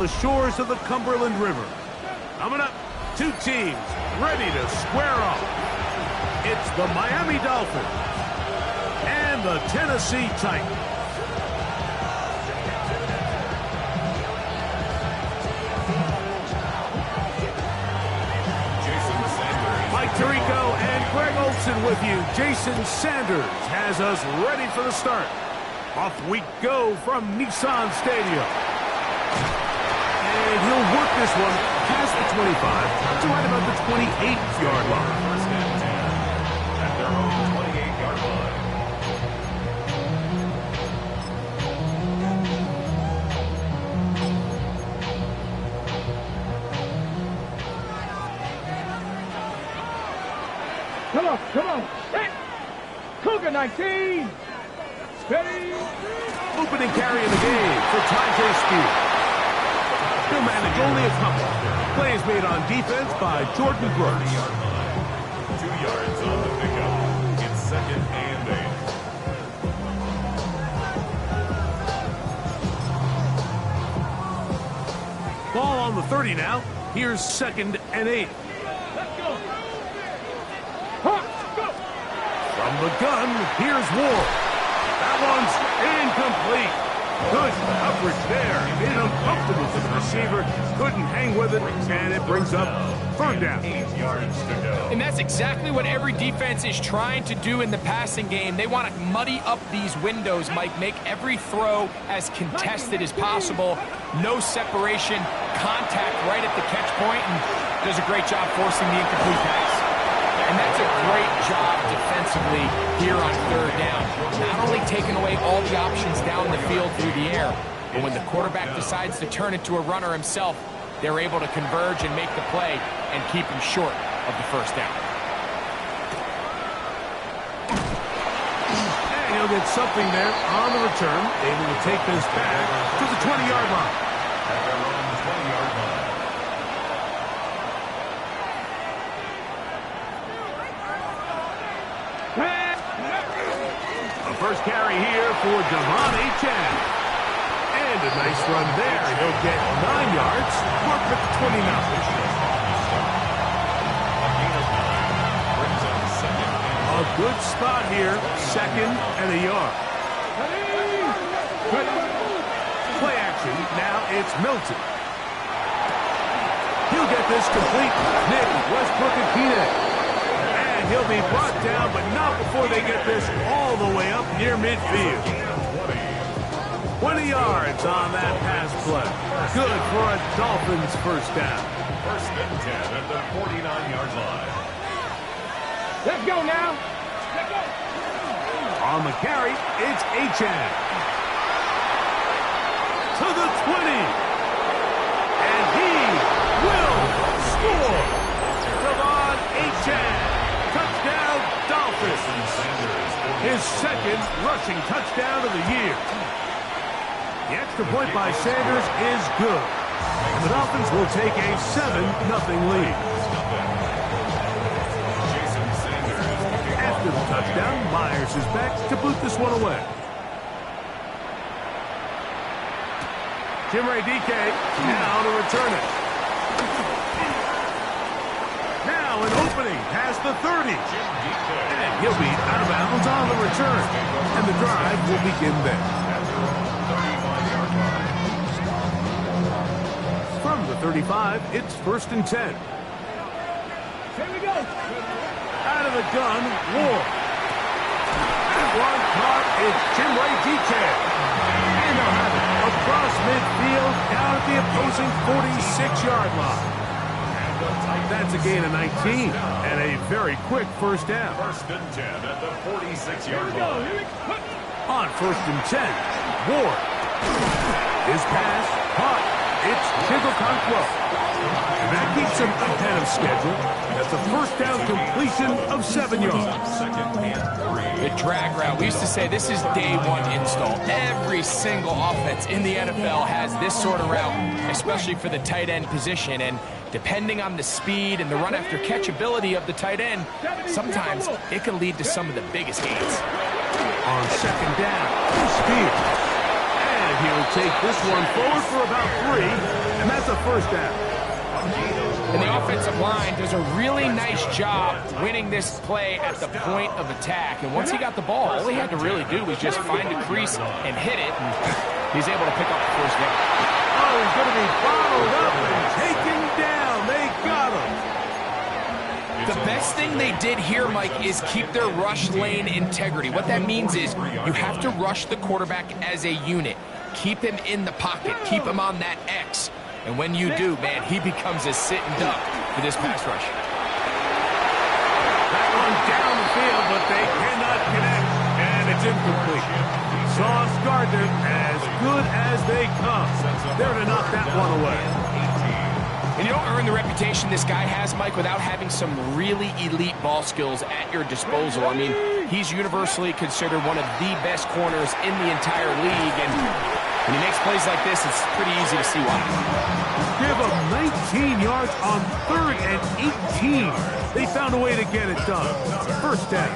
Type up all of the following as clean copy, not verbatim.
The shores of the Cumberland River. Coming up, two teams ready to square off. It's the Miami Dolphins and the Tennessee Titans. Mike Tirico and Greg Olson with you. Jason Sanders has us ready for the start. Off we go from Nissan Stadium. And he'll work this one past the 25 to right about the 28-yard line. First and 10 at their own 28-yard line. Come on. Hit. Cougar 19. Steady. Opening carry in the game for Tyjae Spears. He'll manage only a couple. Play is made on defense by Jordan Brooks. 2 yards on the pickup. It's second and 8. Ball on the 30 now. Here's second and 8. Let's go. Go. From the gun, here's Ward. That one's incomplete. Good coverage there. Made him comfortable to the receiver. Couldn't hang with it, and it brings up third down. 8 yards to go. And that's exactly what every defense is trying to do in the passing game. They want to muddy up these windows, Mike, make every throw as contested as possible. No separation, contact right at the catch point, and does a great job forcing the incomplete pass. And that's a great job defensively here on third down. Not only taking away all the options down the field through the air, but when the quarterback decides to turn it to a runner himself, they're able to converge and make the play and keep him short of the first down. And he'll get something there on the return, able to take this back to the 20-yard line. At their own 20-yard line. First carry here for Devon Achane. And a nice run there. He'll get 9 yards. Mark at the 20 now. A good spot here. Second and a yard. Play action. Now it's Milton. He'll get this complete. Nick Westbrook-Akine. He'll be brought down, but not before they get this all the way up near midfield. 20 yards on that pass play. Good for a Dolphins first down. First and 10 at the 49-yard line. Let's go now. Let's go. On the carry, it's Achane. To the 20. And he will score. Devon Achane. Touchdown, Dolphins. His second rushing touchdown of the year. The extra point by Sanders is good. And the Dolphins will take a 7-0 lead. After the touchdown, Myers is back to boot this one away. Jim Ray DK now to return it. Now an opening past the 30. And he'll be out of bounds on the return. And the drive will begin there. From the 35, it's first and 10. Here we go. Out of the gun, Ward. And one caught is Jim Ray DK. And they'll have it across midfield down at the opposing 46-yard line. That's a gain of 19 and a very quick first down. First and 10 at the 46-yard line. On first and 10, Ward. His pass caught. It's Chigokonkwo. And that keeps him ahead of schedule. That's a first down completion of 7 yards. Second and 3. The drag route. We used to say this is day one install. Every single offense in the NFL has this sort of route, especially for the tight end position. And depending on the speed and the run after catch ability of the tight end, sometimes it can lead to some of the biggest gains. On second down, Spears. And he'll take this one forward for about 3. first down. And the offensive line does a really nice job winning this play at the point of attack. And once he got the ball, all he had to really do was just find a crease and hit it. And he's able to pick up the first down. Oh, he's going to be bottled up and taken down. They got him. The best thing they did here, Mike, is keep their rush lane integrity. What that means is you have to rush the quarterback as a unit. Keep him in the pocket. Keep him on that X. And when you do, man, he becomes a sitting duck for this pass rush. That one down the field, but they cannot connect. And it's incomplete. Sauce Gardner, as good as they come. There to knock that one away. And you don't earn the reputation this guy has, Mike, without having some really elite ball skills at your disposal. I mean, he's universally considered one of the best corners in the entire league. And when he makes plays like this, it's pretty easy to see why. Give him 19 yards on 3rd and 18. They found a way to get it done. First down.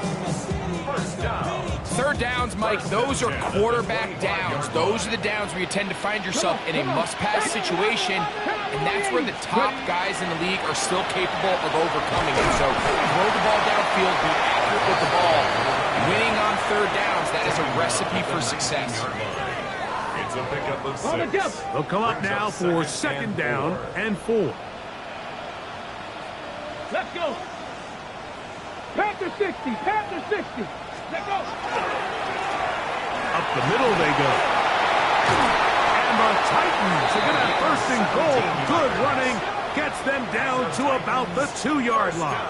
Third downs, Mike, those are quarterback downs. Those are the downs where you tend to find yourself in a must-pass situation, and that's where the top guys in the league are still capable of overcoming it. So throw the ball downfield, be accurate with the ball. Winning on third downs, that is a recipe for success. It's a pickup of 6. They'll come up now for 2nd down and 4. Let's go. Panther 60. Panther 60. Let's go. Up the middle they go. And the Titans are going to have 1st and goal. Good running. Gets them down to about the 2-yard line.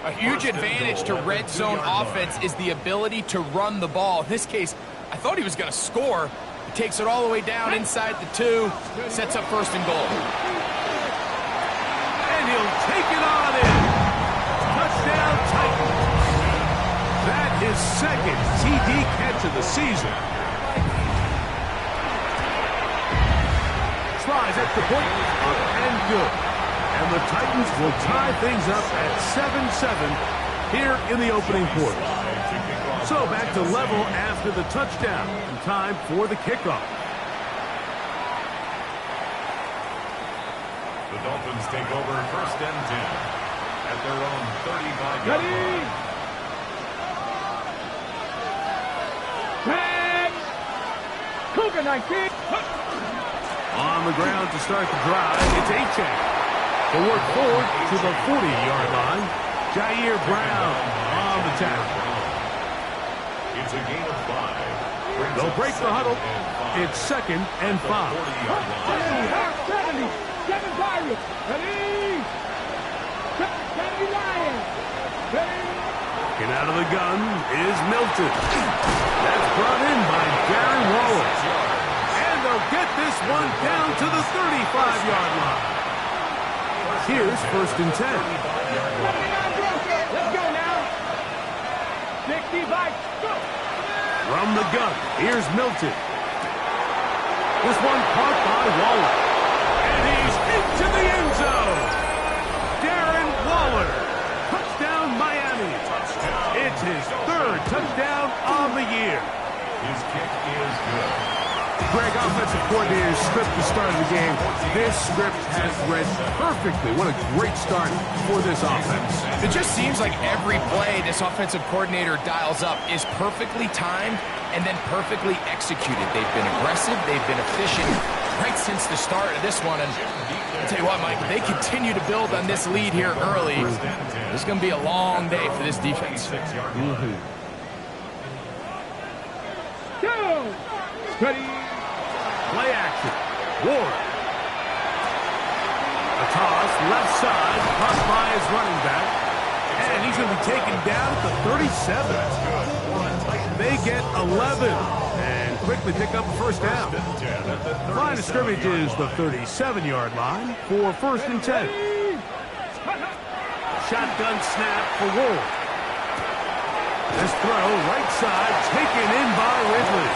A huge advantage to red zone offense is the ability to run the ball. In this case, I thought he was going to score. He takes it all the way down inside the 2, sets up 1st and goal. And he'll take it on in. Touchdown Titans. That is 2nd TD catch of the season. Slides at the point, up and good. And the Titans will tie things up at 7-7 here in the opening quarter. So back to level after the touchdown. And time for the kickoff. The Dolphins take over 1st and 10 at their own 35-yard line. Cougar 19. On the ground to start the drive, it's Achane. They'll work forward to the 40-yard line. Jair Brown on the tackle. It's a gain of 5. They'll break the huddle. It's 2nd and 5. 70. 7 Pirates. Ready. 70 Lions. Ready. Get out of the gun is Milton. That's brought in by Darren Waller. And they'll get this one down to the 35-yard line. Here's 1st and 10. Let's go now. 65. Go. From the gun, here's Milton. This one caught by Waller. And he's into the end zone. Darren Waller. Touchdown, Miami. It's his 3rd touchdown on the year. His kick is good. Greg, offensive coordinator's script to start the game. This script has read perfectly. What a great start for this offense. It just seems like every play this offensive coordinator dials up is perfectly timed and then perfectly executed. They've been aggressive. They've been efficient right since the start of this one. And I'll tell you what, Mike, if they continue to build on this lead here early, it's going to be a long day for this defense. Go. Ready. Play action. Ward. A toss, left side, caught by his running back. And he's going to be taken down at the 37. They get 11 and quickly pick up a 1st down. Line of scrimmage is the 37-yard line for 1st and 10. Shotgun snap for Ward. This throw, right side, taken in by Ridley.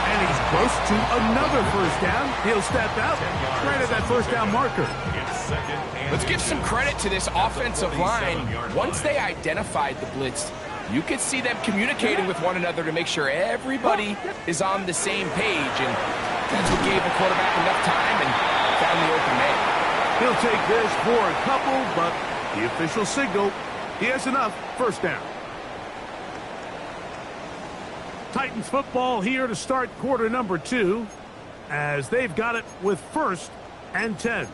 And he's close to another 1st down. He'll step out right at that 1st down marker. Let's give some credit to this offensive line. Once they identified the blitz, you could see them communicating with one another to make sure everybody is on the same page. And that's what gave the quarterback enough time and He'll take this for a couple, but the official signal, he has enough. First down. Titans football here to start quarter number 2, as they've got it with 1st and 10.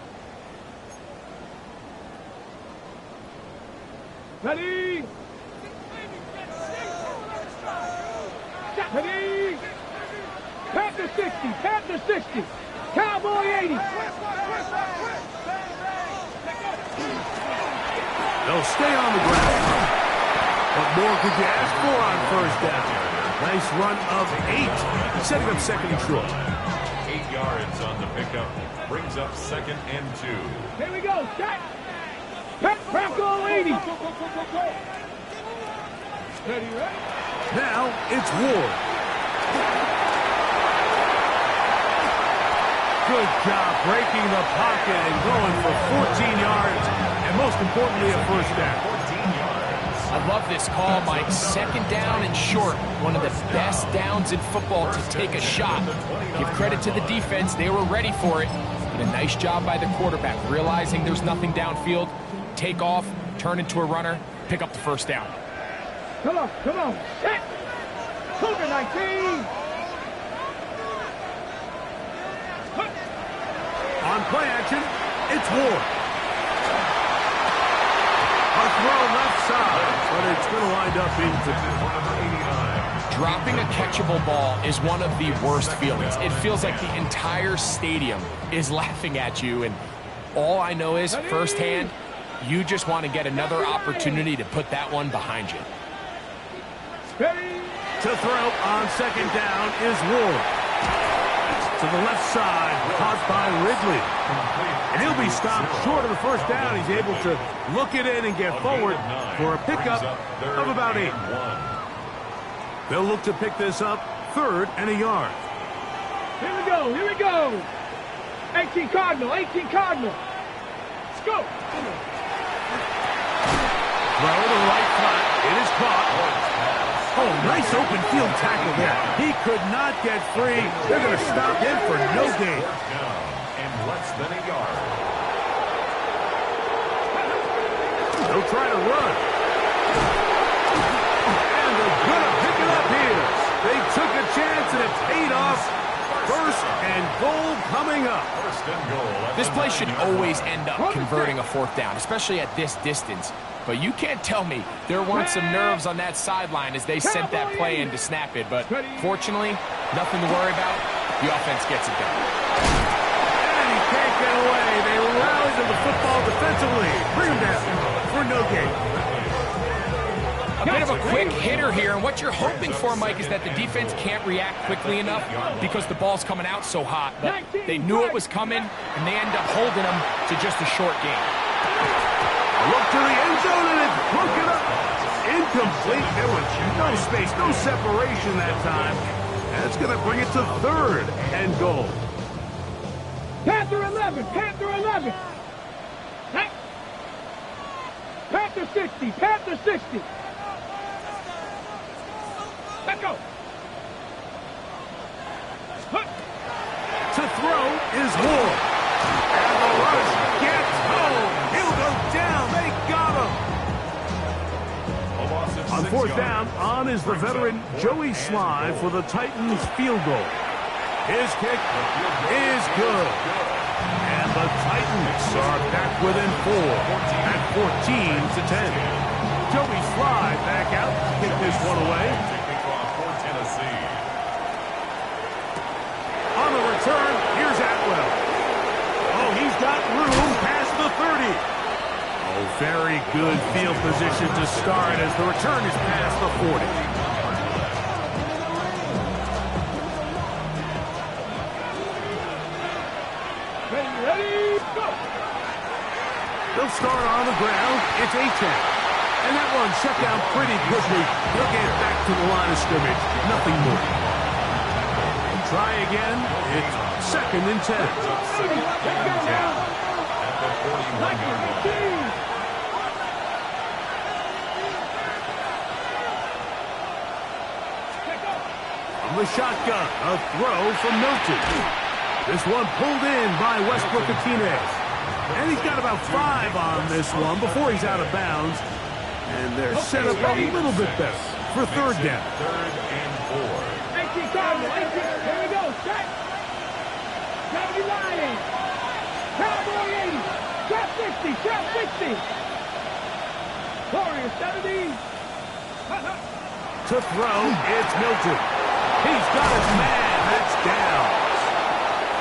Ready? Ready? Panther 60, Panther 60, Cowboy 80. They'll stay on the ground. What more could you ask for on first down? Nice run of 8, setting up 2nd and short. 8 yards on the pickup. Brings up 2nd and 2. Here we go, set. Bronco 80. Ready, ready? Now it's Ward. Good job breaking the pocket and going for 14 yards, and most importantly, a first down. 14 yards. I love this call, Mike. 2nd down and short. One of the best downs in football to take a shot. Give credit to the defense. They were ready for it. But a nice job by the quarterback, realizing there's nothing downfield. Take off, turn into a runner, pick up the first down. Come on, set. Cougar 19. On play action, it's Ward. A throw left side, but it's going to wind up incomplete. Dropping a catchable ball is one of the worst feelings. It feels like the entire stadium is laughing at you, and all I know is, firsthand, you just want to get another opportunity to put that one behind you. To throw on 2nd down is Ward. To the left side, caught by Ridley. And he'll be stopped short of the first down. He's able to look it in and get forward for a pickup of about 8. They'll look to pick this up 3rd and a yard. Here we go. 18 Cardinal. Let's go. Throw to the right flat. It is caught. Oh, nice open field tackle there. He could not get free. They're going to stop him for no gain. And less than a yard. They'll try to run. And they're going to pick it up here. They took a chance and it paid off. 1st and goal coming up. 1st and goal. This play should always end up converting a 4th down, especially at this distance. But you can't tell me there weren't some nerves on that sideline as they sent that play in to snap it. But fortunately, nothing to worry about. The offense gets it done. And he can't get away. They rally to the football defensively. Bring him down for no gain. A bit of a quick hitter here, and what you're hoping for, Mike, is that the defense can't react quickly enough because the ball's coming out so hot. But they knew it was coming, and they end up holding them to just a short gain. Look to the end zone, and it's broken up. Incomplete. There was no space, no separation that time. And it's going to bring it to 3rd and goal. Panther 11. Panther 60. Let's go. To throw is Ward. And the rush gets home. He'll go down. They got him. On 4th down, on is the veteran Joey Sly for the Titans field goal. His kick is good. And the Titans are back within 4 at 14-10. Joey Sly back out to kick this one away. On the return, here's Atwell. Oh, he's got room past the 30. Oh, very good field position to start as the return is past the 40. Ready, go! They'll start on the ground. It's A-10. And that one shut down pretty quickly. He'll get back to the line of scrimmage. Nothing more. Try again. It's 2nd and 10. From the shotgun, a throw from Milton. This one pulled in by Westbrook-Akine. And he's got about 5 on this one before he's out of bounds. And they're set up a little bit better for third down. Third and 4. 18 Cardinal, 18. Here we go. Set. 79. Cowboy 80. Trap 60. Trap 60. Warrior 70. To throw, it's Milton. He's got his man. That's down.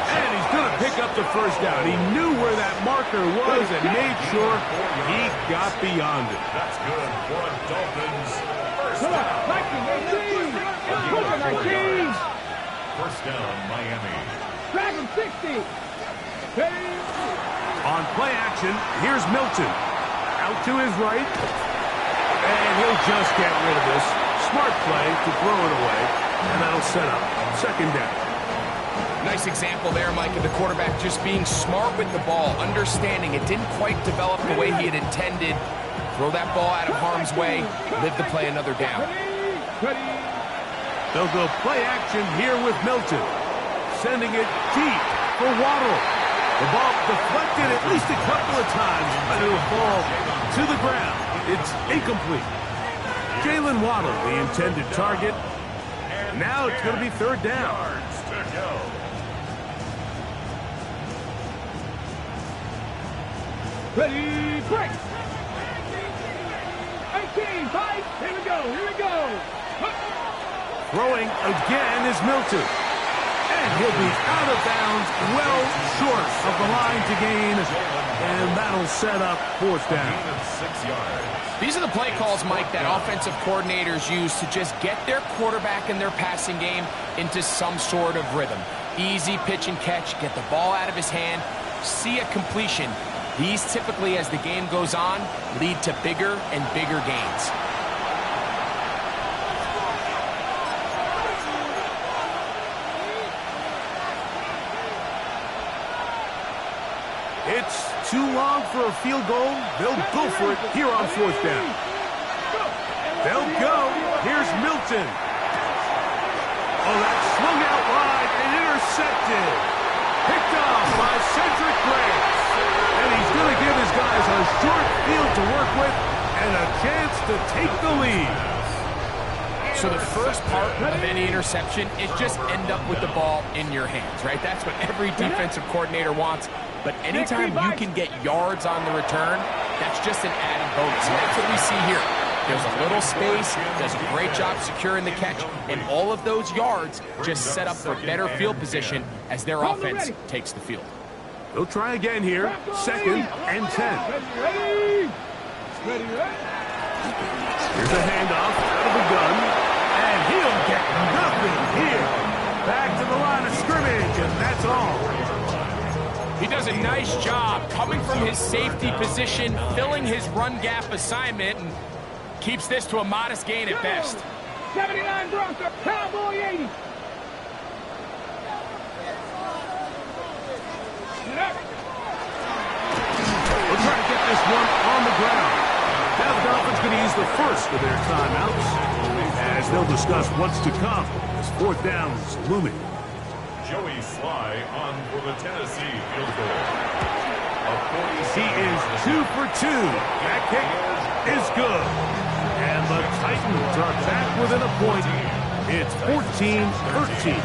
And he's going to pick up the first down. He knew where that marker was and made sure he got beyond it. That's good for a Dolphins first Come on. down. 19. 19. First down, Miami. Dragon 60. Hey. On play action, here's Milton. Out to his right. And he'll just get rid of this. Smart play to throw it away. And that'll set up second down. Nice example there, Mike, of the quarterback just being smart with the ball, understanding it didn't quite develop the way he had intended. Throw that ball out of harm's way, live to play another down. They'll go play action here with Milton. Sending it deep for Waddle. The ball deflected at least a couple of times, but it'll fall to the ground. It's incomplete. Jalen Waddle, the intended target. Now it's going to be third down. Yards to go. Ready, break. 18, 5. Here we go. Here we go. Throwing again is Milton. And he'll be out of bounds, well short of the line to gain. And that'll set up fourth down. 6 yards. These are the play calls, Mike, that offensive coordinators use to just get their quarterback and their passing game into some sort of rhythm. Easy pitch and catch, get the ball out of his hand, see a completion. These typically, as the game goes on, lead to bigger and bigger gains. It's too long for a field goal. They'll go for it here on fourth down. They'll go. Here's Milton. Oh, that swung out wide and intercepted. Picked off by Cedric Grace. And he's going to give his guys a short field to work with and a chance to take the lead. So the first part of any interception is just end up with the ball in your hands, right? That's what every defensive coordinator wants. But anytime you can get yards on the return, that's just an added bonus. And that's what we see here. There's a little space, does a great job securing the catch, and all of those yards just set up for better field position as their offense takes the field. They'll try again here. Second and 10. Ready. Here's a handoff out of the gun. And he'll get nothing here. Back to the line of scrimmage, and that's all. He does a nice job coming from his safety position, filling his run gap assignment, and keeps this to a modest gain at best. 79 Bronco, Cowboy 80. We'll try to get this one on the ground. Now the Dolphins going to use the first of their timeouts as they'll discuss what's to come as fourth down is looming. Joey Sly on for the Tennessee field goal. He is 2 for 2. That kick is good. And the Titans are back within a point. It's 14-13.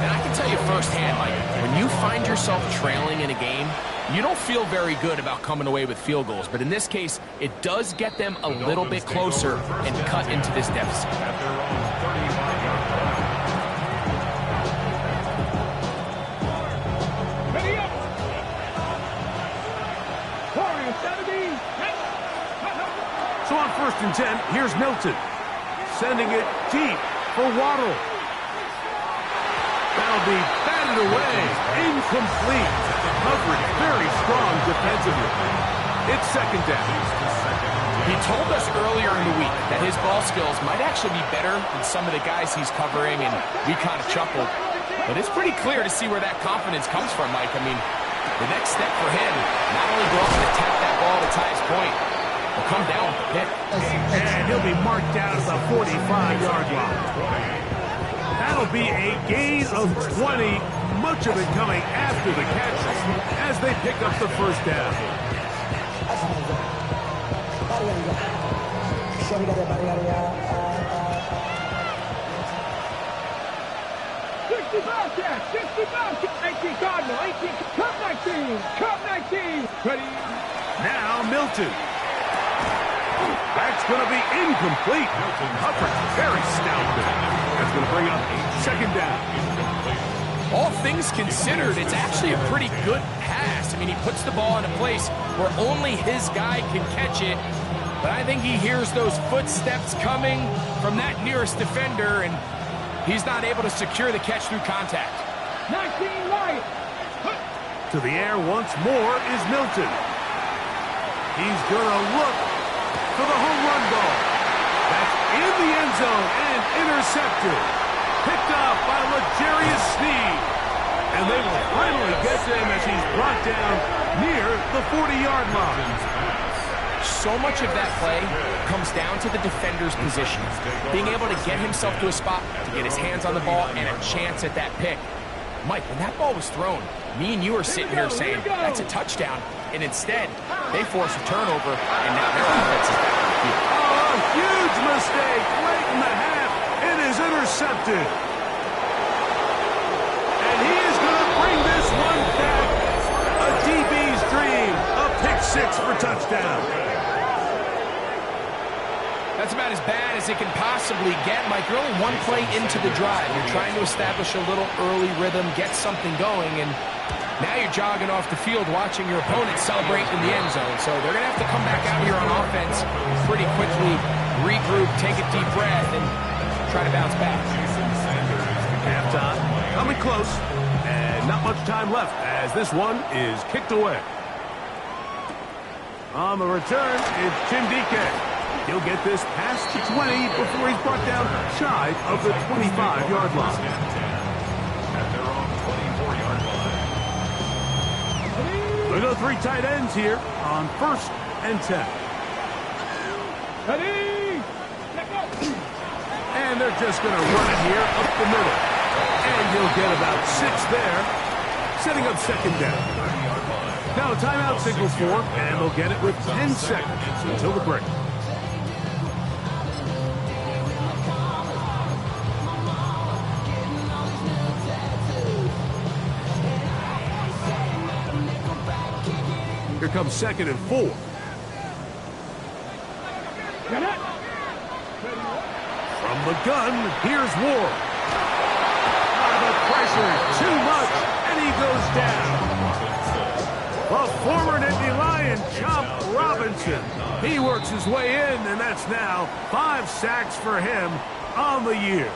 And I can tell you firsthand, Mike, when you find yourself trailing in a game, you don't feel very good about coming away with field goals. But in this case, it does get them a little bit closer and cut into this deficit. At their own 35-yard line. Ready up. Warrior 70. So on first and 10, here's Milton. Sending it deep for Waddle. That'll be batted away. Incomplete. Coverage very strong defensively. It's second down. He told us earlier in the week that his ball skills might actually be better than some of the guys he's covering, and we kind of chuckled. But it's pretty clear to see where that confidence comes from, Mike. I mean, the next step for him, not only go up and attack that ball at its highest point, but come down with the pick. And he'll be marked down at the 45-yard line. That'll be a gain of 20, much of it coming after the catch, as they pick up the first down. 19 Cardinal, 18, Cup 19, Cup 19. Ready? Now Milton. That's going to be incomplete. Hubbard, very stout there. That's going to bring up second down. All things considered, it's actually a pretty good pass. I mean, he puts the ball in a place where only his guy can catch it. But I think he hears those footsteps coming from that nearest defender, and he's not able to secure the catch through contact. 19 right. To the air once more is Milton. He's going to look for the home run ball. That's in the end zone and intercepted. Picked up by Legarius Sneed. And they will finally get to him as he's brought down near the 40-yard line. So much of that play comes down to the defender's position. Being able to get himself to a spot, to get his hands on the ball, and a chance at that pick. Mike, when that ball was thrown, me and you are sitting here saying, that's a touchdown. And instead, they force a turnover, and now their offense is back on the field. Oh, a huge mistake late in the half. It is intercepted. And he is going to bring this one back. A DB's dream. A pick six for touchdown. That's about as bad as it can possibly get, Mike. You're only one play into the drive. You're trying to establish a little early rhythm, get something going, and now you're jogging off the field watching your opponent celebrate in the end zone. So they're going to have to come back out here on offense pretty quickly, regroup, take a deep breath, and try to bounce back. Halftime coming close, and not much time left as this one is kicked away. On the return, it's Chindike. He'll get this past the 20 before he's brought down shy of the 25-yard line. At their own 24-yard line. We go three tight ends here on 1st and 10. Ready? Let go. And they're just going to run it here up the middle. And he'll get about 6 there, setting up second down. Now a timeout signal for, and they'll get it with 10 seconds until the break. Here comes 2nd and 4. From the gun, here's Ward. The pressure, too much, and he goes down. The former Nittany Lion, Chomp Robinson. He works his way in, and that's now 5 sacks for him on the year.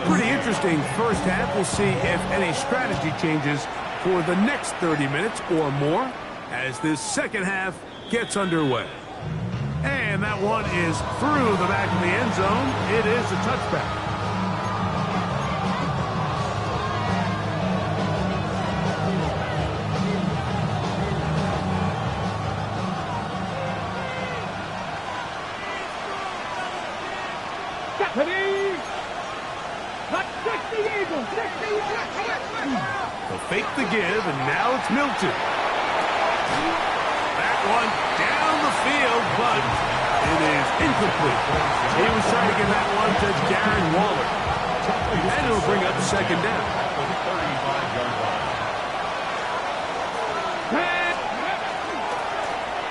Pretty interesting first half. We'll see if any strategy changes for the next 30 minutes or more as this second half gets underway. And that one is through the back of the end zone. It is a touchback. They'll fake the give, and now it's Milton. That one down the field, but it is incomplete. He was trying to get that one to Darren Waller. And it'll bring up second down.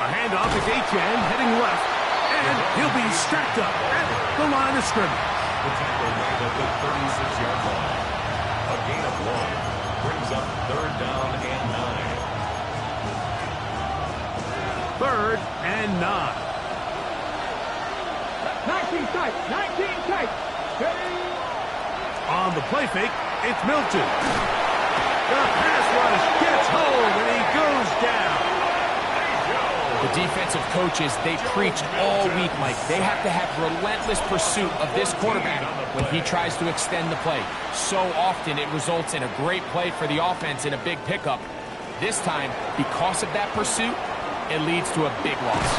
A handoff is H.N. heading left, and he'll be strapped up at the line of scrimmage. The tackle made at the 36-yard line. A gain of 1 brings up 3rd down and 9. 3rd and 9. 19 tight. 19 tight. On the play fake, it's Milton. The pass rush gets home, and he goes down. The defensive coaches, they preached all week, Mike. They have to have relentless pursuit of this quarterback when he tries to extend the play. So often it results in a great play for the offense and a big pickup. This time, because of that pursuit, it leads to a big loss.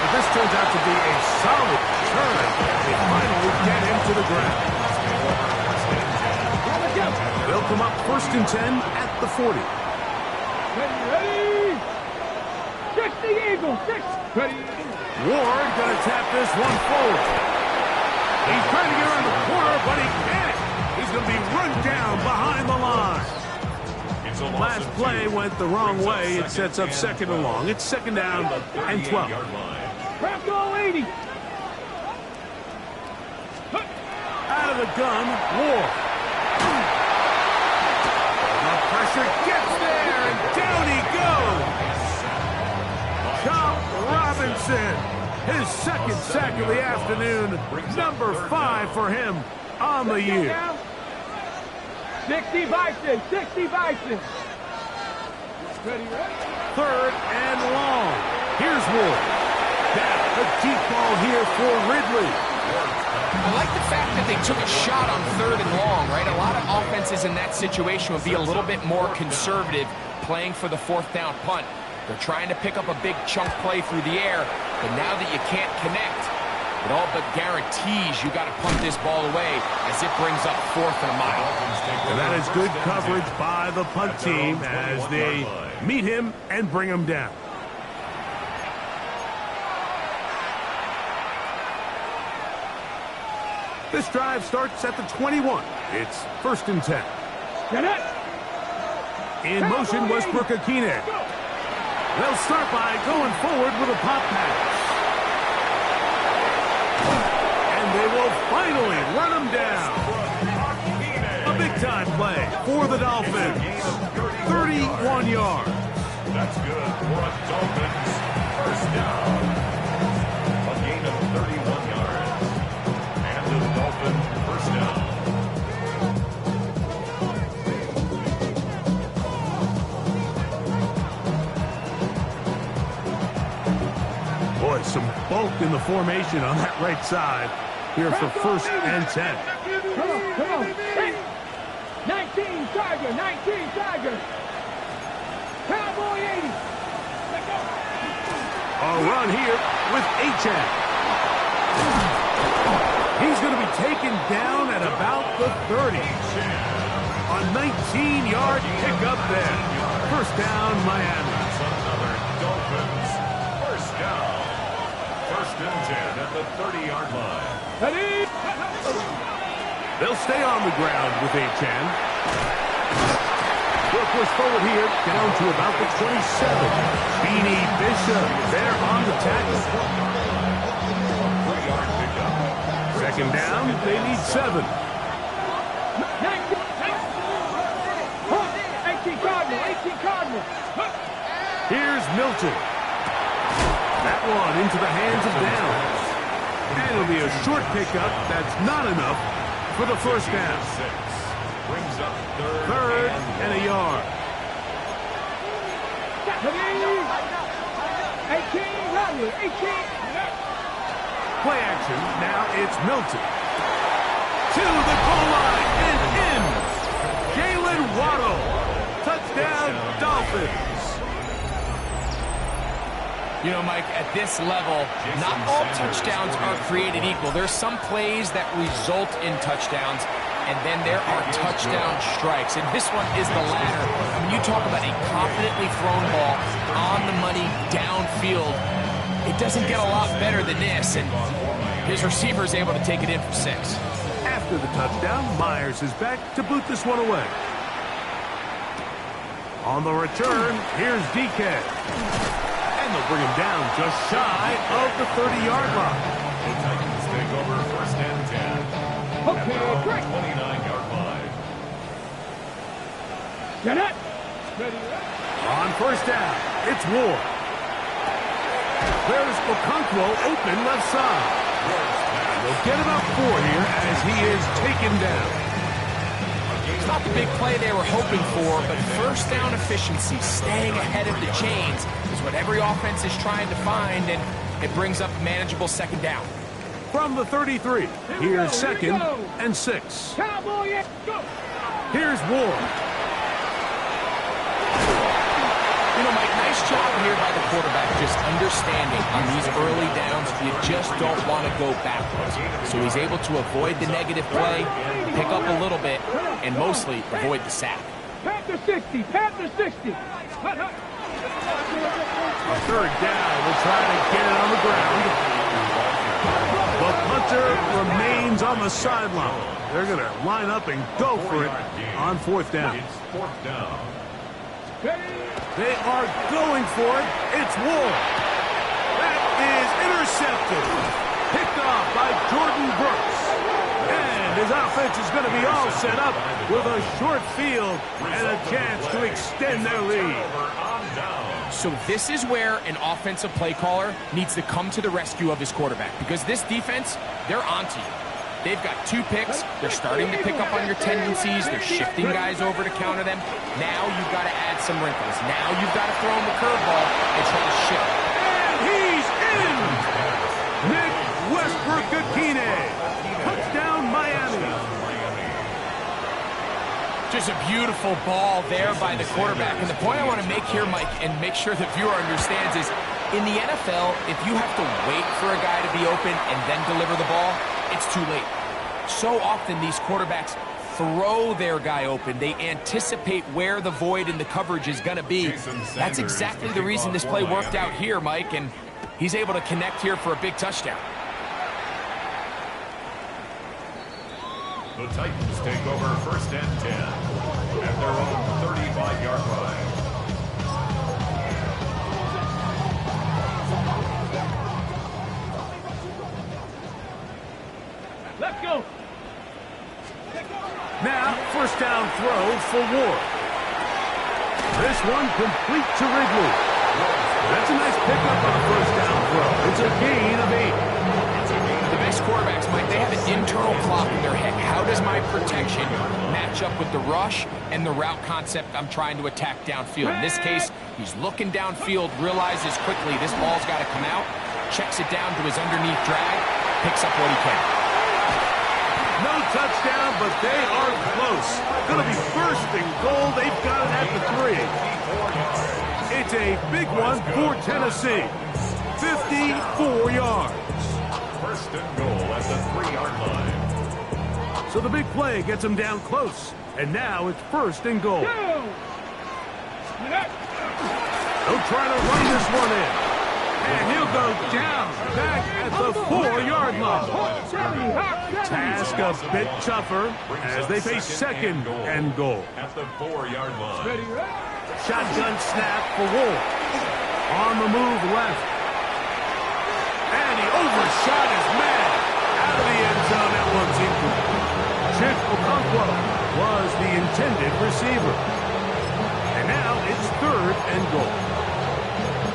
But this turns out to be a solid turn. They finally get him to the ground. They'll come up 1st and 10 at the 40. Ready? 60 Eagles, 6. Ready? Ward going to tap this one forward. He's trying to get around the corner, but he can't. He's going to be run down behind the line. Last play went the wrong way. It sets up 2nd and long. It's 2nd down and 12. Crack all 80. Out of the gun, Ward. The pressure gets there, and down he goes. Chop Robinson, his 2nd sack of the afternoon, number 5 for him on the year. 60 Bison, 60 Bison. Ready? 3rd and long. Here's Ward. Now, a deep ball here for Ridley. I like the fact that they took a shot on 3rd and long, right? A lot of offenses in that situation would be a little bit more conservative playing for the 4th down punt. They're trying to pick up a big chunk play through the air, but now that you can't connect, it all but guarantees you got to punt this ball away as it brings up 4th and a mile. And that is good coverage by the punt team as they meet him and bring him down. This drive starts at the 21. It's 1st and 10. Get it. In motion, Westbrook-Akine. They'll start by going forward with a pop pass. And they will finally run him down. A big-time play for the Dolphins. 31 yards. That's good for a Dolphins first down. A gain of 31 yards. And the Dolphins first down. Boy, some bulk in the formation on that right side here for 1st and 10. Come on. 19 Tiger, 19 Tiger. Cowboy 80. Let go. A run here with Achan. He's going to be taken down at about the 30. A 19-yard pickup there. 1st down, Miami. Another Dolphins first down. 1st and 10 at the 30-yard line. Ready? They'll stay on the ground with Achan. We'll push forward here down to about the 27. Beanie Bishop there on the tackle. 3-yard pickup. 2nd down, they need 7. 18 Cardinal. Here's Milton. That one into the hands of Downs. And it'll be a short pickup. That's not enough for the 1st down. 6 brings up 3rd and a yard. 18. Play action. Now it's Milton. To the goal line and in. Jalen Waddle. Touchdown, Dolphins. You know, Mike, at this level, not all touchdowns are created equal. There's some plays that result in touchdowns, and then there are touchdown strikes. And this one is the latter. When you talk about a confidently thrown ball on the money downfield, it doesn't get a lot better than this. And his receiver is able to take it in for 6. After the touchdown, Myers is back to boot this one away. On the return, here's DK. And they'll bring him down just shy of the 30-yard line. The Titans take over 1st and 10. Okay, great. 29-yard line. Get it. Ready? On 1st down, it's Ward. There's Okonkwo open left side. And they'll get about 4 here as he is taken down. It's not the big play they were hoping for, but 1st down efficiency, staying ahead of the chains, is what every offense is trying to find, and it brings up a manageable 2nd down. From the 33, here's 2nd and 6. Cowboy, go. Here's Ward. You know, Mike, nice job here by the quarterback, just understanding on these early downs, you just don't want to go backwards. So he's able to avoid the negative play, pick up a little bit, and mostly avoid the sack. Panther 60, Panther 60. Hut, hut. A third down, we'll try to get it on the ground. The punter remains on the sideline. They're going to line up and go for it on fourth down. It's fourth down. They are going for it. It's Ward. That is intercepted. Picked off by Jordan Brooks. And his offense is going to be all set up with a short field and a chance to extend their lead. So this is where an offensive play caller needs to come to the rescue of his quarterback, because this defense, they're onto you. They've got 2 picks. They're starting to pick up on your tendencies. They're shifting guys over to counter them. Now you've got to add some wrinkles. Now you've got to throw him the curveball and try to shift. And he's in! Nick Westbrook-Akine. Touchdown, Miami. Just a beautiful ball there by the quarterback. And the point I want to make here, Mike, and make sure the viewer understands is, in the NFL, if you have to wait for a guy to be open and then deliver the ball, it's too late. So often these quarterbacks throw their guy open. They anticipate where the void in the coverage is going to be. That's exactly the reason this play worked out here, Mike, and he's able to connect here for a big touchdown. The Titans take over first and 10 at their own 35-yard line. Let's go. Now, first down throw for Ward. This one complete to Wrigley. That's a nice pickup on a first down throw. It's a gain of 8. The best quarterbacks, Mike, they have an internal clock in their head. How does my protection match up with the rush and the route concept I'm trying to attack downfield? In this case, he's looking downfield, realizes quickly this ball's got to come out, checks it down to his underneath drag, picks up what he can. No touchdown, but they are close. Going to be first and goal. They've got it at the 3. It's a big one for Tennessee. 54 yards. First and goal at the 3-yard line. So the big play gets them down close. And now it's first and goal. They'll try to run this one in. And he'll go down back at the 4-yard line. Task a bit tougher as they face second and goal. At the 4-yard line. Shotgun snap for Ward. On the move left. And he overshot his man. Out of the end zone, that one's incomplete. Chip Okonkwo was the intended receiver. And now it's third and goal.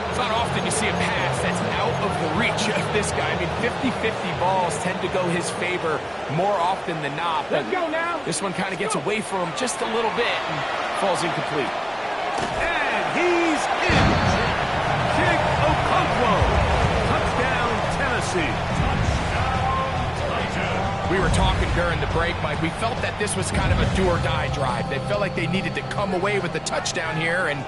It's not often you see a pass that's out of the reach of this guy. I mean, 50-50 balls tend to go his favor more often than not. But Let's go now. this one kind of gets away from him just a little bit and falls incomplete. And he's in. Chip Okonkwo. Touchdown, Tennessee. We were talking during the break, Mike. We felt that this was kind of a do-or-die drive. They felt like they needed to come away with the touchdown here, and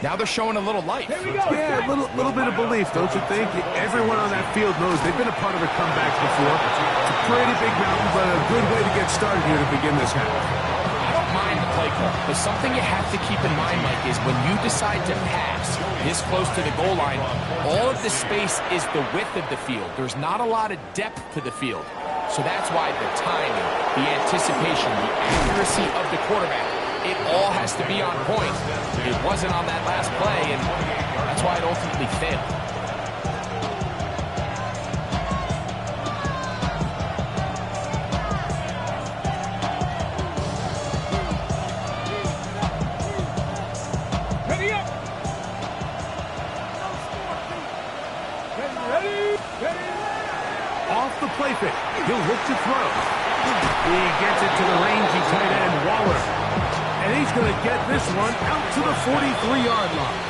now they're showing a little life. Yeah, a little bit of belief, don't you think? Everyone on that field knows they've been a part of a comeback before. It's a pretty big mountain, but a good way to get started here to begin this half. I don't mind the play call, but something you have to keep in mind, Mike, is when you decide to pass this close to the goal line, all of the space is the width of the field. There's not a lot of depth to the field. So that's why the timing, the anticipation, the accuracy of the quarterback, it all has to be on point. It wasn't on that last play, and that's why it ultimately failed. Ready up. Ready. Off the play fake. He'll look to throw. He gets it to the rangy tight end, Waller. And he's going to get this one out to the 43-yard line.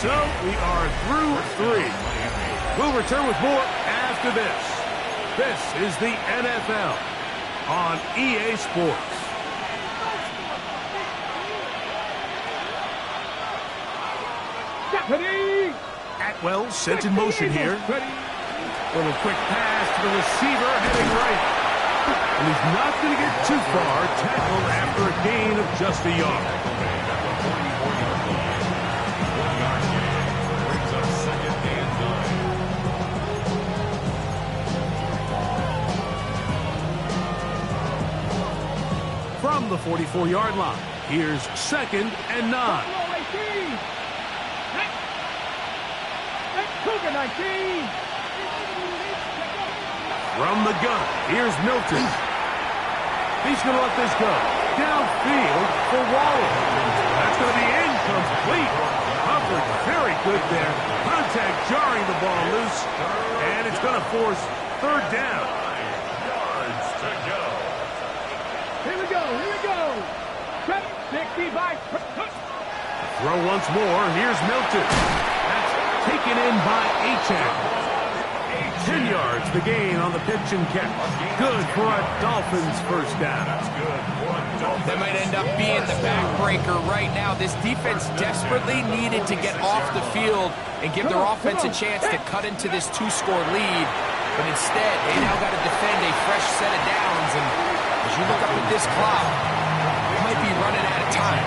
So we are through 3. We'll return with more after this. This is the NFL on EA Sports. Ready. Atwell sent in motion here. Ready. Little quick pass to the receiver heading right. And he's not going to get too far. Tackled after a gain of just a yard. Brings up second and 9. From the 44-yard line, here's second and 9. Cougar 19. From the gun, here's Milton. He's going to let this go. Downfield for Waller. That's going to be incomplete. Coverage very good there. Contact jarring the ball loose. And it's going to force third down. 5 yards to go. Here we go. Here we go. 65. Throw once more. Here's Milton. That's taken in by Achane. 10 yards the gain on the pitch and catch. Good for a Dolphins first down. That's good for a Dolphins. That might end up being the backbreaker right now. This defense desperately needed to get off the field and give their offense a chance to cut into this 2-score lead. But instead, they now got to defend a fresh set of downs. And as you look up at this clock, it might be running out of time.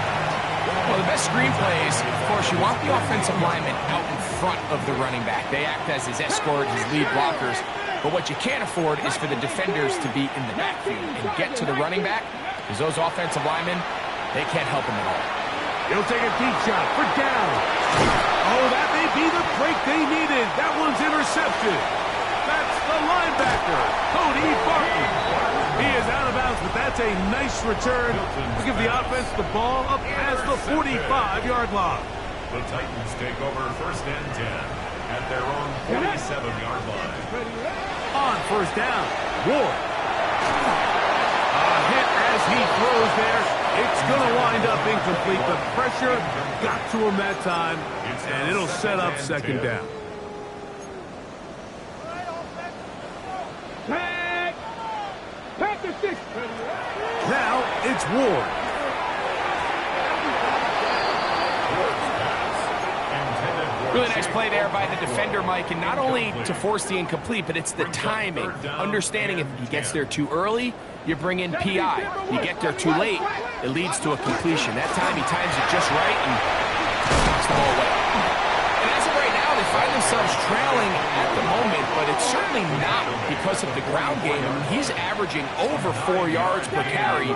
Well, the best screenplays, of course, you want the offensive lineman out in front of the running back. They act as his escort, his lead blockers. But what you can't afford is for the defenders to be in the backfield and get to the running back, because those offensive linemen, they can't help him at all. He'll take a deep shot for down. Oh, that may be the break they needed. That one's intercepted. That's the linebacker, Cody Barton. He is out of bounds, but that's a nice return to give the offense the ball up past the 45-yard line. The Titans take over first and 10 at their own 47-yard line. On first down, Ward. A hit as he throws there. It's going to wind up incomplete. The pressure got to him that time, and it'll set up second down. Panther 6. Now it's Ward. Really nice play there by the defender, Mike, and not only to force the incomplete, but it's the timing. Understanding if he gets there too early, you bring in PI. You get there too late, it leads to a completion. That time he times it just right and knocks the ball away. And as of right now, they find themselves trailing at the moment, but it's certainly not because of the ground game. I mean, he's averaging over 4 yards per carry.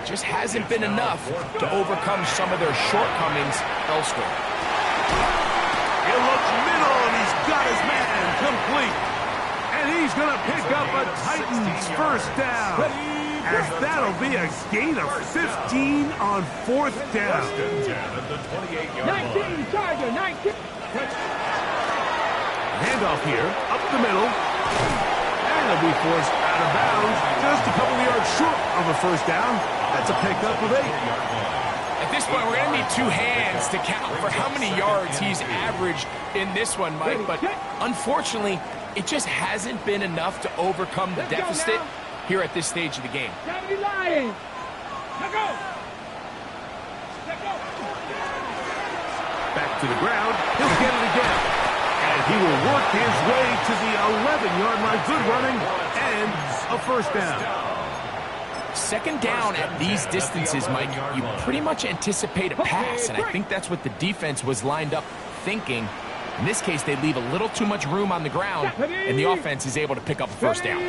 Just hasn't been enough to overcome some of their shortcomings elsewhere. He looks middle, and he's got his man complete. And he's going to pick up a Titans first down. As that'll be a gain of 15 on fourth down. First and 10 at the 28-yard 19, line. Charger, 19. Handoff here, up the middle. And they'll be forced out of bounds. Just a couple of yards short of a first down. That's a pickup of 8. At this point, we're going to need 2 hands to count for how many yards he's averaged in this one, Mike. But unfortunately, it just hasn't been enough to overcome the deficit here at this stage of the game. 70 Lions. Let go. Let go. Back to the ground. He'll get it again. And he will work his way to the 11-yard line. Good running and a first down. Second down at these distances, Mike, you pretty much anticipate a pass, and I think that's what the defense was lined up thinking. In this case, they leave a little too much room on the ground, and the offense is able to pick up a first down.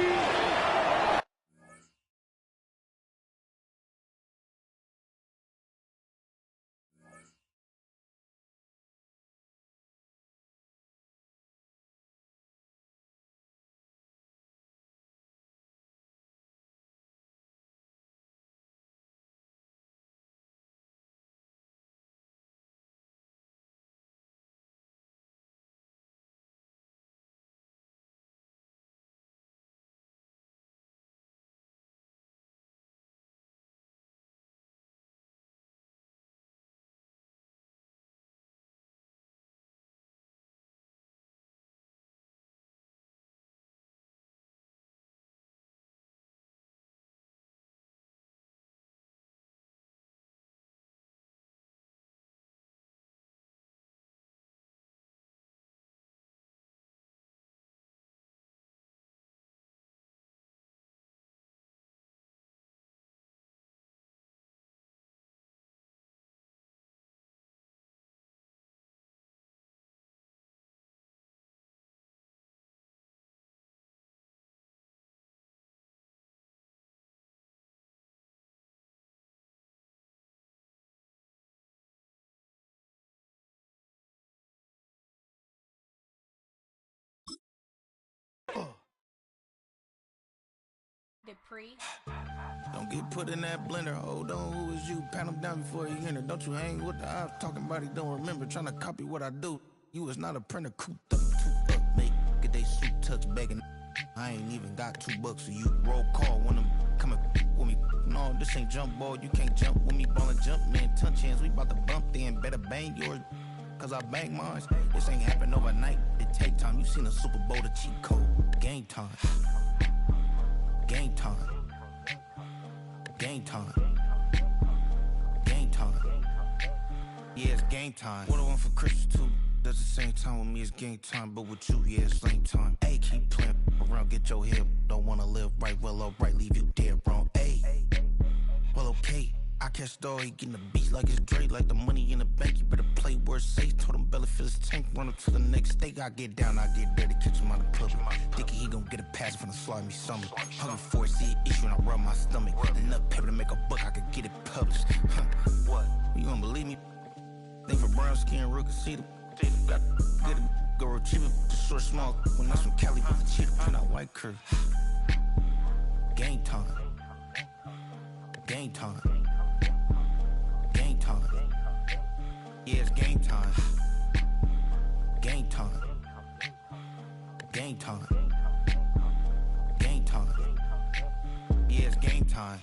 Don't get put in that blender. Hold on, who is you? Pat him down before you enter. Don't you hang with the ops talking about he don't remember. Trying to copy what I do. You is not a printer. Cooped up, toot up, make get they suit touch begging. I ain't even got $2 for you. Roll call when I'm coming with me. No, this ain't jump ball. You can't jump with me. Ballin' jump, man. Touch hands. We bout to bump then. Better bang yours. Cause I bang mine. This ain't happen overnight. It take time. You seen a Super Bowl, the cheat code. Game time. Game time. Game time. Game time. Yeah, it's game time. What I want for Christmas too. At the same time with me, it's game time. But with you, yeah, it's lame time. Hey, keep playing around, get your head. Don't wanna live right, well, alright, leave you dead wrong. Hey, well, okay. I catch the dog, he getting the beats like it's Dre, like the money in the bank. You better play where it's safe. Told him belly fill his tank, run up to the next steak. I get down, I get dirty, catch him on the pub. Thinking he gon' get a pass from the slide me something. Hungry for it, see it issue and I rub my stomach. Enough paper to make a book, I could get it published. What? You don't believe me? Think for brown skin, real can see the got good go retrieve it, short small. When that's from Cali, but the cheetah print out white curve. Game time. Game time. Game time. Yeah, it's game time. Game time. Game time. Game time. Yeah, it's game time.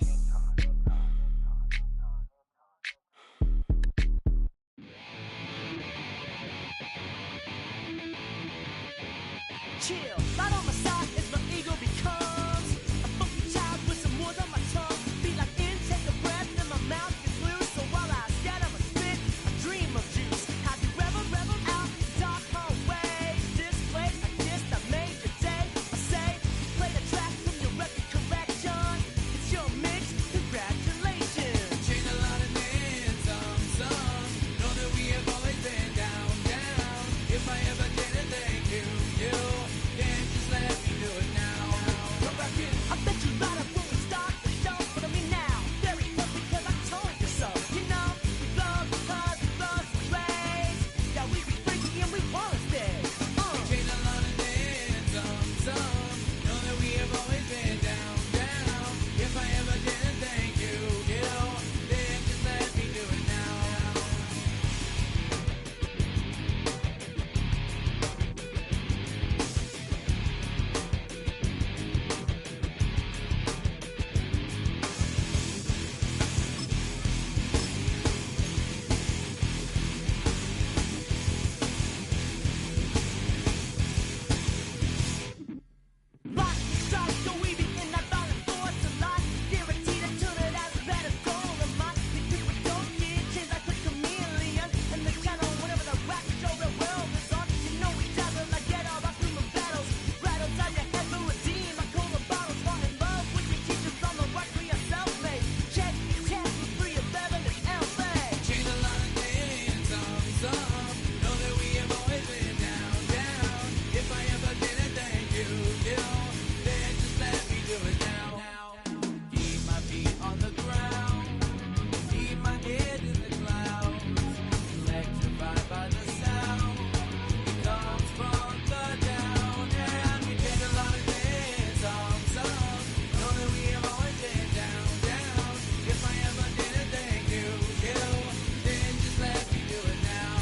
Chill, right on my side as my ego becomes a funky child with some words on my tongue. Feel like take a breath and my mouth gets loose. So while I scatter my spit, I dream of juice. Have you ever rebel out dark hallways? This place I kissed, I made the day. I say, play the track from your record collection. It's your mix, congratulations. Changed a lot of names, some. Know that we have always been down. If I ever didn't thank you. Then just let me do it now. Come back in. I bet you right up when we start the show. But I mean now, very close because I told you so. You know, we blow because we blow some trays. Yeah, we be freaky and we wanna stay. Changed a lot of names, some. Know that we have always been down. If I ever didn't thank you, then just let me do it now. Lock the strike, so we be in that violent force a lot. Guaranteed to turn it out better goal of mine. Because we don't get change like a chameleon. And the channel, whenever the rap show the world is on, you know we dazzle like get all our human battles. Right outside your head will redeem. I call the bottles, fall in love with your teachers on the right for your self-made. Check your chance for free of Beverly LA. Changed a lot of names, some. Know that we have always been down. If I ever didn't thank you, then just let me do it now. Keep my feet on the ground, keep my head in the clouds. Electrified by the sound, it comes from the down. And we change a lot of names, some. Know that we have always been down. If I ever didn't thank you, then just let me do it now.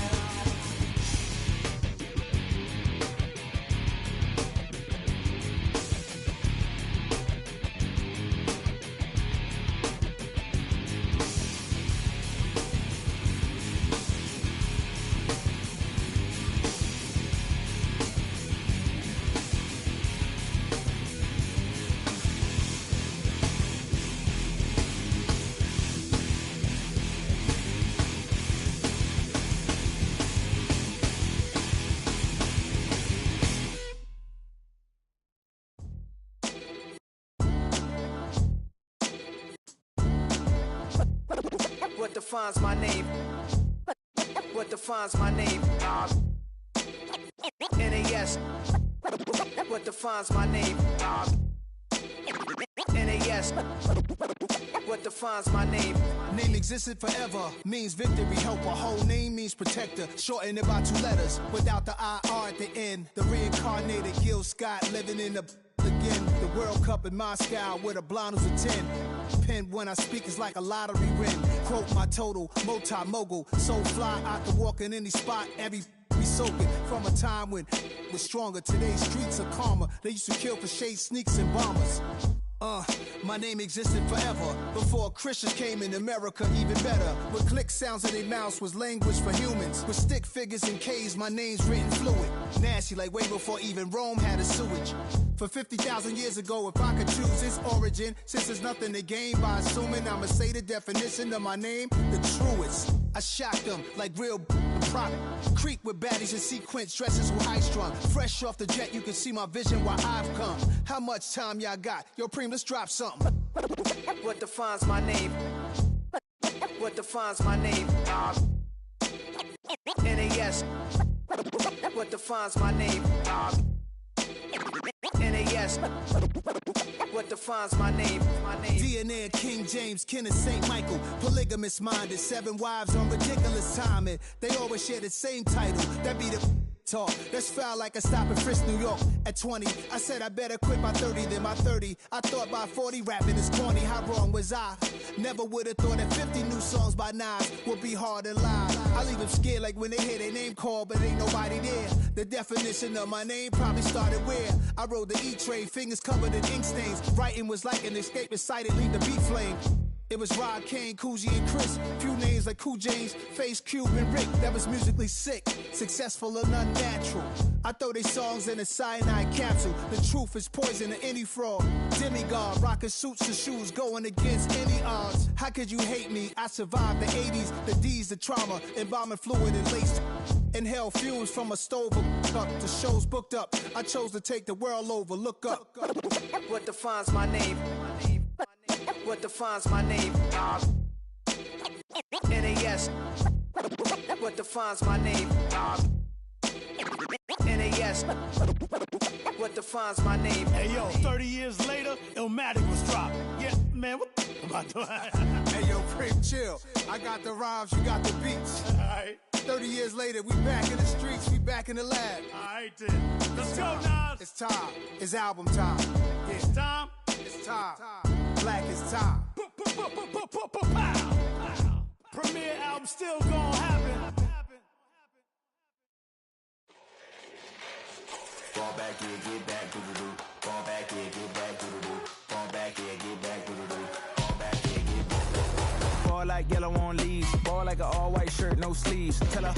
What defines my name? What defines my name? NAS. What defines my name? NAS. What defines my name? Name existed forever, means victory, helper. Whole name means protector, shorten it by 2 letters, without the IR at the end. The reincarnated Gil Scott living in the again. The World Cup in Moscow with a blonde who's a 10. Pen when I speak is like a lottery win. Quote my total, multi-mogul. So fly, I can walk in any spot, every be soaking. From a time when was stronger. Today's streets are calmer. They used to kill for shade sneaks and bombers. My name existed forever. Before Christians came in America, even better. With click sounds in their mouths was language for humans. With stick figures and K's, my name's written fluid. Nasty like way before even Rome had a sewage. For 50,000 years ago, if I could choose its origin, since there's nothing to gain by assuming, I'ma say the definition of my name, the truest. I shocked them like real product. Creek with baddies and sequence dresses with high strung. Fresh off the jet, you can see my vision while I've come. How much time y'all got? Yo, Preem, let's drop something. What defines my name? What defines my name? NAS. What defines my name? NAS. What defines my name? DNA of King James, kin of St. Michael. Polygamous minded, 7 wives on ridiculous timing. They always share the same title. That be the talk. That's foul like a stop in Frisk, New York. At 20, I said I better quit by 30 than by 30. I thought by 40 rapping is corny. How wrong was I? Never would have thought that 50 new songs by Nas would be hard to lie. I leave them scared like when they hear their name called, but ain't nobody there. The definition of my name probably started where I rode the E-train, fingers covered in ink stains. Writing was like an escape excited, leave the beat flame. It was Rod Kane, Coogee, and Chris. Few names like Cool James, Face, Cube, and Rick. That was musically sick, successful and unnatural. I throw they songs in a cyanide capsule. The truth is poison to any fraud. Demigod, rocking suits and shoes, going against any odds. How could you hate me? I survived the 80s, the D's, the trauma, embalming fluid and laced. Inhale fumes from a stove up to shows booked up. I chose to take the world over. Look up. What defines my name? What defines my name? NAS. What defines my name? NAS. What defines my name? Hey yo, 30 years later, Illmatic was dropped. Yeah, man, what the am I doing? Hey yo, Preem, chill. I got the rhymes, you got the beats. Alright. 30 years later, we back in the streets, we back in the lab. Alright then. Let's go, Nas. It's time. It's album time. Yeah. It's time. It's time. Black is time. Premiere album still gonna happen. Fall back here, get back, doo-doo-doo. Fall back here, get back, doo-doo-doo. Fall back here, get back, doo-doo-doo. Fall back here, get back. Fall like yellow on leaves. Ball like an all-white shirt, no sleeves. Tell her,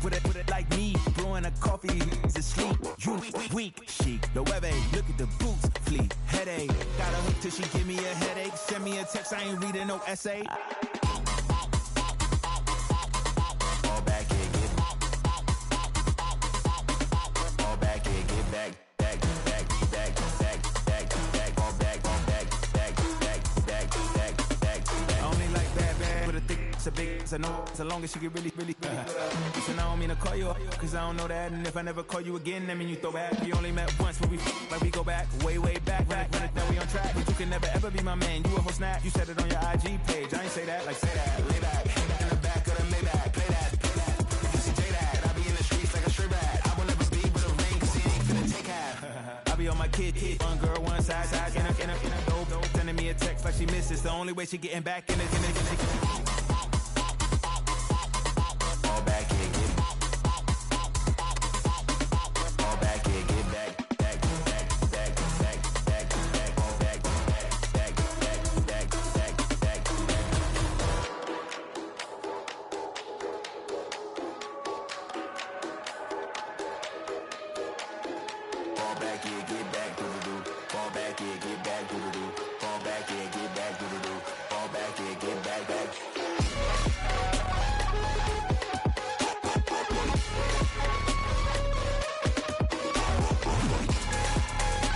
put it like me. Blowing a coffee, to sleep. You weak, chic. The web look at the boots, fleet. Headache, got a hook till she give me a headache. Send me a text, I ain't reading no essay. Fall back here, get back. Fall back here, get back. Back. Fall back. I only like bad. With a thick, it's a big, it's a no. So long as she get really. Listen, I don't mean to call you up, cause I don't know that. And if I never call you again, that mean you throw back. We only met once when we like we go back, way back. When it's done, we on track. But you can never ever be my man. You a whole snap. You said it on your IG page. I ain't say that, like say that. Lay back, in the back of the Maybach. Play that. You see J that. I be in the streets like a straight rat. I will never speak with a ring, cause he ain't finna take half. I be on my kid. One girl, one side, in a dope. Sending me a text like she misses. The only way she getting back in it.